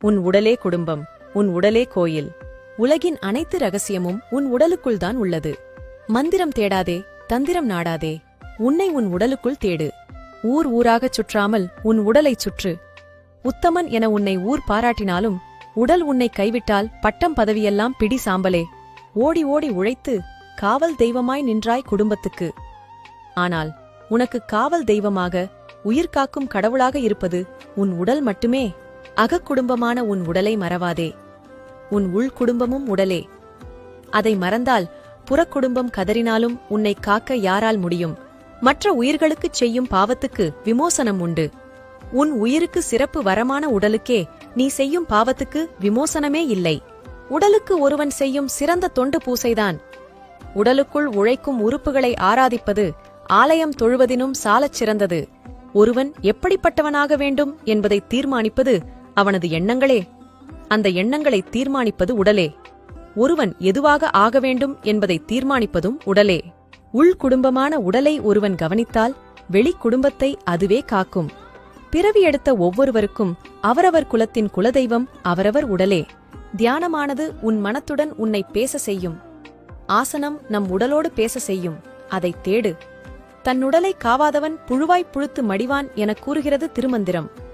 உன் உடலே குடும்பம், உன் உடலே கோயில். உலகின் அனைத்து ரகசியமும் உன் உடலுக்குள்தான் உள்ளது. மந்திரம் தேடாதே, தந்திரம் நாடாதே, உன்னை உன் உடலுக்குள் தேடு. ஊர் ஊராகச் சுற்றாமல் உன் உடலைச் சுற்று. உத்தமன் என உன்னை ஊர் பாராட்டினாலும் உடல் உன்னை கைவிட்டால் பட்டம் பதவியெல்லாம் பிடி சாம்பலே. ஓடி ஓடி உழைத்து காவல் தெய்வமாய் நின்றாய் குடும்பத்துக்கு. ஆனால் உனக்கு காவல் தெய்வமாக உயிர்காக்கும் கடவுளாக இருப்பது உன் உடல் மட்டுமே. அகக்குடும்பமான உன் உடலை மறவாதே. உன் உள்குடும்பமும் உடலே. அதை மறந்தால் புறக்குடும்பம் கதறினாலும் உன்னை காக்க யாரால் முடியும்? மற்ற உயிர்களுக்குச் செய்யும் பாவத்துக்கு விமோசனம் உண்டு. உன் உயிருக்கு சிறப்பு வரமான உடலுக்கே நீ செய்யும் பாவத்துக்கு விமோசனமே இல்லை. உடலுக்கு ஒருவன் செய்யும் சிறந்த தொண்டு பூசைதான். உடலுக்குள் உழைக்கும் உறுப்புகளை ஆராதிப்பது ஆலயம் தொழுவதினும் சாலச் சிறந்தது. ஒருவன் எப்படிப்பட்டவனாக வேண்டும் என்பதை தீர்மானிப்பது அவனது எண்ணங்களே. அந்த எண்ணங்களை தீர்மானிப்பது உடலே. ஒருவன் எதுவாக ஆக வேண்டும் என்பதை தீர்மானிப்பதும் உடலே. உள்குடும்பமான உடலை ஒருவன் கவனித்தால் வெளிக்குடும்பத்தை அதுவே காக்கும். பிறவி எடுத்த ஒவ்வொருவருக்கும் அவரவர் குலத்தின் குலதெய்வம் அவரவர் உடலே. தியானமானது உன் மனத்துடன் உன்னை பேச செய்யும். ஆசனம் நம் உடலோடு பேச செய்யும். அதைத் தேடு. தன்னுடலை காவாதவன் புழுவாய்ப் புழுத்து மடிவான் எனக் கூறுகிறது திருமந்திரம்.